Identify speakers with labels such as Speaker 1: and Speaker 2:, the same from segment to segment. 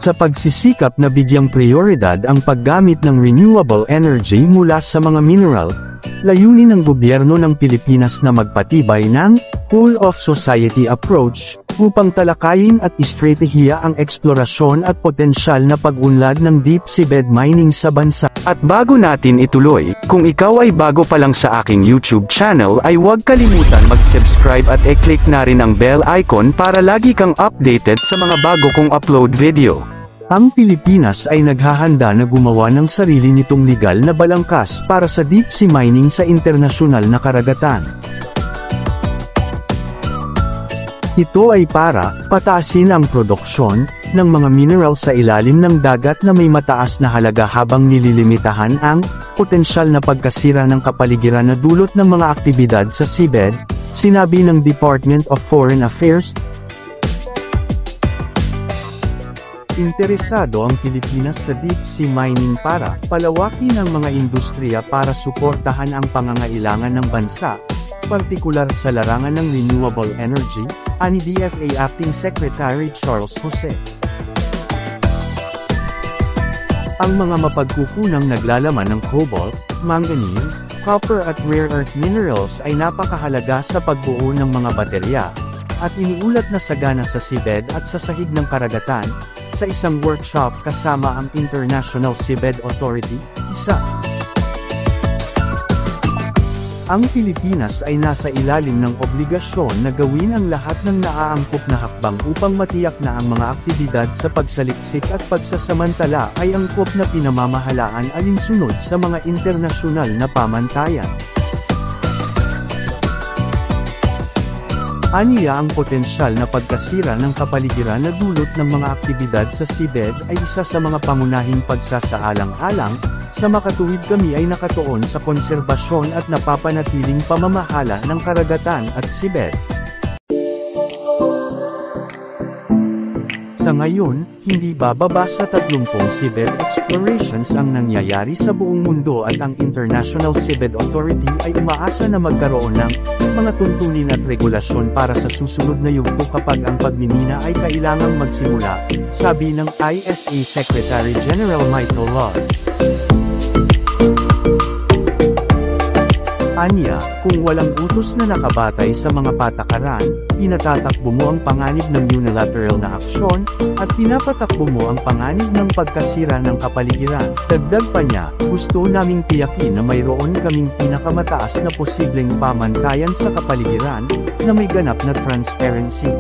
Speaker 1: Sa pagsisikap na bigyang prioridad ang paggamit ng renewable energy mula sa mga mineral, layunin ng gobyerno ng Pilipinas na magpatibay ng whole of society approach upang talakayin at estratehiya ang eksplorasyon at potensyal na pag-unlad ng deep seabed mining sa bansa. At bago natin ituloy, kung ikaw ay bago pa lang sa aking YouTube channel ay huwag kalimutan mag-subscribe at e-click na rin ang bell icon para lagi kang updated sa mga bago kong upload video. Ang Pilipinas ay naghahanda na gumawa ng sarili nitong legal na balangkas para sa deep sea mining sa internasyonal na karagatan. Ito ay para pataasin ang produksyon ng mga mineral sa ilalim ng dagat na may mataas na halaga habang nililimitahan ang potensyal na pagkasira ng kapaligiran na dulot ng mga aktibidad sa seabed, sinabi ng Department of Foreign Affairs. Interesado ang Pilipinas sa deep sea mining para palawakin ang mga industriya para suportahan ang pangangailangan ng bansa, partikular sa larangan ng renewable energy, ani DFA Acting Secretary Charles Jose. Ang mga mapagkukunang naglalaman ng cobalt, manganese, copper at rare earth minerals ay napakahalaga sa pagbuo ng mga baterya, at iniulat na sagana sa seabed at sa sahig ng karagatan, sa isang workshop kasama ang International Seabed Authority, ISA. Ang Pilipinas ay nasa ilalim ng obligasyon na gawin ang lahat ng naaangkop na hakbang upang matiyak na ang mga aktibidad sa pagsaliksik at pagsasamantala ay angkop na pinamamahalaan alinsunod sa mga internasyonal na pamantayan. Aniya ang potensyal na pagkasira ng kapaligiran na dulot ng mga aktibidad sa seabed ay isa sa mga pangunahing pagsasaalang-alang, sa makatuwid kami ay nakatuon sa konserbasyon at napapanatiling pamamahala ng karagatan at seabeds. Sa ngayon, hindi bababa sa 30 seabed explorations ang nangyayari sa buong mundo at ang International Seabed Authority ay umaasa na magkaroon ng mga tuntunin at regulasyon para sa susunod na yugto kapag ang pagmimina ay kailangang magsimula, sabi ng ISA Secretary General Michael Lodge. Anya, kung walang utos na nakabatay sa mga patakaran, pinatatakbo mo ang panganib ng unilateral na aksyon, at pinapatakbo mo ang panganib ng pagkasira ng kapaligiran. Dagdag pa niya, gusto naming tiyakin na mayroon kaming pinakamataas na posibleng pamantayan sa kapaligiran, na may ganap na transparency.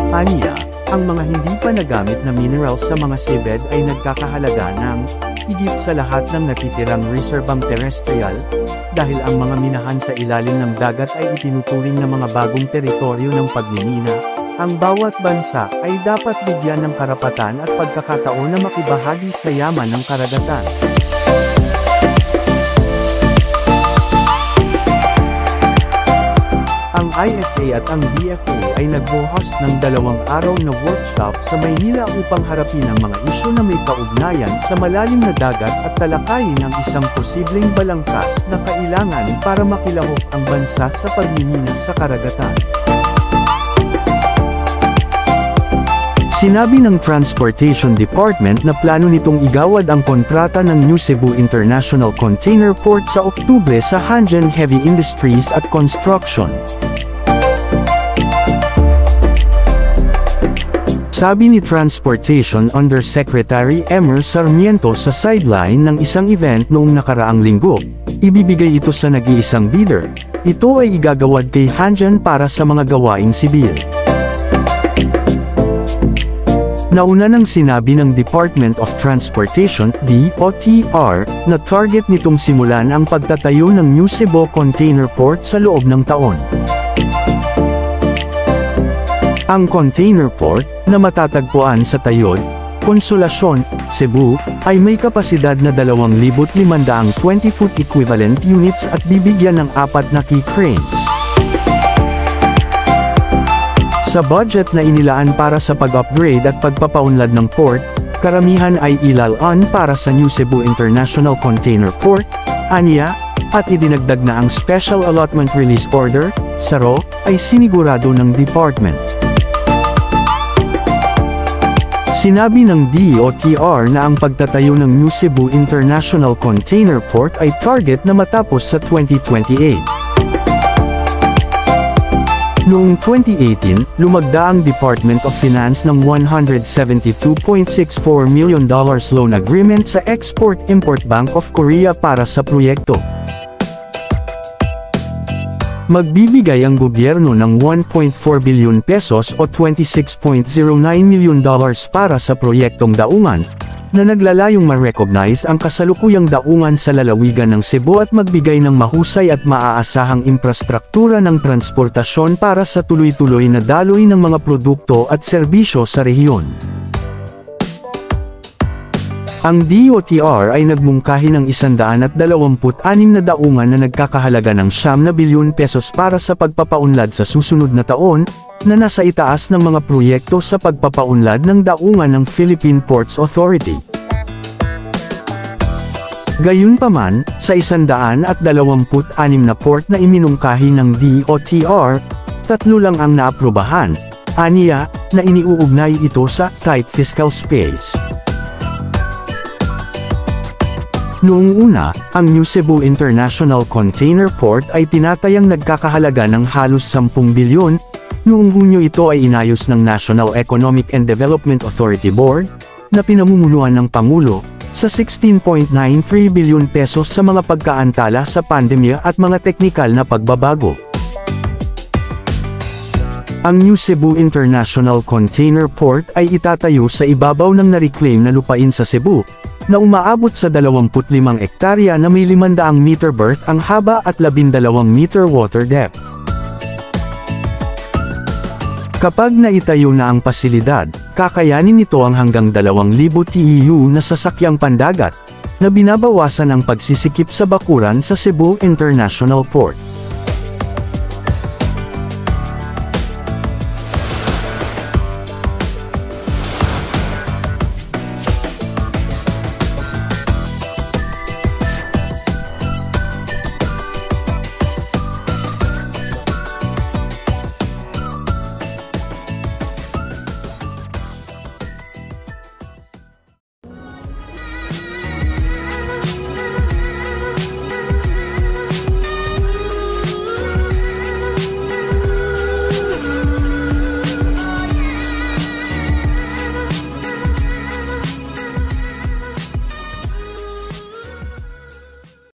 Speaker 1: Anya, ang mga hindi pa nagamit na mineral sa mga seabed ay nagkakahalaga ng higit sa lahat ng natitirang reserbang terrestrial, dahil ang mga minahan sa ilalim ng dagat ay itinuturing na mga bagong teritoryo ng pagmimina. Ang bawat bansa ay dapat bigyan ng karapatan at pagkakataon na makibahagi sa yaman ng karagatan. Ang ISA at ang DFA ay nagbo-host ng 2 araw na workshop sa Maynila upang harapin ang mga isyu na may kaugnayan sa malalim na dagat at talakayin ang isang posibleng balangkas na kailangan para makilahok ang bansa sa pagmimina sa karagatan. Sinabi ng Transportation Department na plano nitong igawad ang kontrata ng New Cebu International Container Port sa Oktubre sa Hanjin Heavy Industries at Construction. Sabi ni Transportation Undersecretary Emer Sarmiento sa sideline ng isang event noong nakaraang linggo, ibibigay ito sa nag-iisang bidder. Ito ay igagawad kay Hanjin para sa mga gawaing sibil. Nauna nang sinabi ng Department of Transportation, DOTR, na target nitong simulan ang pagtatayo ng New Cebu Container Port sa loob ng taon. Ang container port, na matatagpuan sa Tayod, Consolacion, Cebu, ay may kapasidad na 2,500 20-foot equivalent units at bibigyan ng 4 na key cranes. Sa budget na inilaan para sa pag-upgrade at pagpapaunlad ng port, karamihan ay ilalaan para sa New Cebu International Container Port, aniya, at idinagdag na ang Special Allotment Release Order, SARO, ay sinigurado ng department. Sinabi ng DOTR na ang pagtatayo ng New Cebu International Container Port ay target na matapos sa 2028. Noong 2018, lumagda ang Department of Finance ng $172.64 million loan agreement sa Export-Import Bank of Korea para sa proyekto. Magbibigay ang gobyerno ng 1.4 billion pesos o $26.09 million para sa proyektong daungan, na naglalayong ma-recognize ang kasalukuyang daungan sa lalawigan ng Cebu at magbigay ng mahusay at maaasahang infrastruktura ng transportasyon para sa tuloy-tuloy na daloy ng mga produkto at serbisyo sa rehiyon. Ang DOTR ay nagmungkahi ng 126 na daungan na nagkakahalaga ng 9 bilyon pesos para sa pagpapaunlad sa susunod na taon, na nasa itaas ng mga proyekto sa pagpapaunlad ng daungan ng Philippine Ports Authority. Gayunpaman, sa 126 na port na iminungkahi ng DOTR, 3 lang ang naaprubahan, aniya, na iniuugnay ito sa tight fiscal space. Noong una, ang New Cebu International Container Port ay tinatayang nagkakahalaga ng halos 10 bilyon, noong Hunyo ito ay inayos ng National Economic and Development Authority Board, na pinamumunuan ng Pangulo, sa 16.93 bilyon pesos sa mga pagkaantala sa pandemya at mga teknikal na pagbabago. Ang New Cebu International Container Port ay itatayo sa ibabaw ng na-reclaim na lupain sa Cebu, na umaabot sa 25 ektarya na may 500 meter berth ang haba at 12 meter water depth. Kapag naitayo na ang pasilidad, kakayanin nito ang hanggang 2,000 TEU na sasakyang pandagat, na binabawasan ang pagsisikip sa bakuran sa Cebu International Port.